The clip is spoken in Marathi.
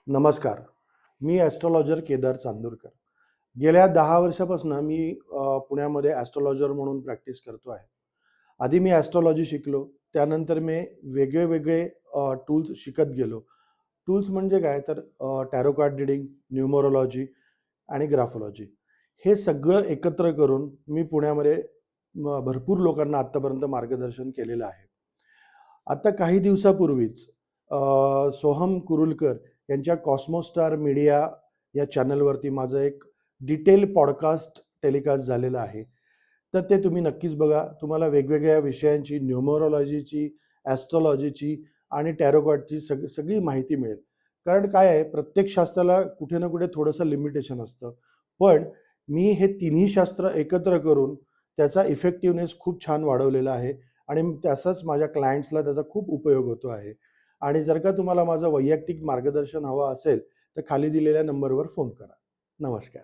नमस्कार. मी ॲस्ट्रोलॉजर केदार चांदूरकर. गेल्या 10 वर्षापासून मी पुण्यामध्ये ॲस्ट्रोलॉजर म्हणून प्रॅक्टिस करतो आहे. आधी मी ॲस्ट्रोलॉजी शिकलो. त्यानंतर मी वेगळे-वेगळे टूल्स शिकत गेलो. टूल्स म्हणजे काय तर टॅरो कार्ड रीडिंग, न्यूमरोलॉजी आणि ग्राफोलॉजी. हे सगळं एकत्र करून मी पुण्यामध्ये भरपूर लोकांना आत्तापर्यंत मार्गदर्शन केलेलं आहे. आता काही दिवसापूर्वीच सोहम कुरुलकर यांच्या कॉस्मोस्टार मीडिया या चॅनलवरती माझं एक डिटेल पॉडकास्ट टेलिकास्ट झालेलं आहे. तर ते तुम्ही नक्कीच बघा. तुम्हाला वेगवेगळ्या विषयांची, न्यूमरोलॉजीची, ॲस्ट्रोलॉजीची आणि टॅरो कार्डची सगळी माहिती मिळेल. कारण काय आहे, प्रत्येक शास्त्राला कुठे ना कुठे थोडंसं लिमिटेशन असतं. पण मी हे तिन्ही शास्त्र एकत्र करून त्याचा इफेक्टिव्हनेस खूप छान वाढवलेला आहे आणि तसंच माझ्या क्लायंट्सला त्याचा खूप उपयोग होतो आहे. आणि जर का तुम्हाला माझं वैयक्तिक मार्गदर्शन हवं असेल, तर खाली दिलेल्या नंबरवर फोन करा. नमस्कार.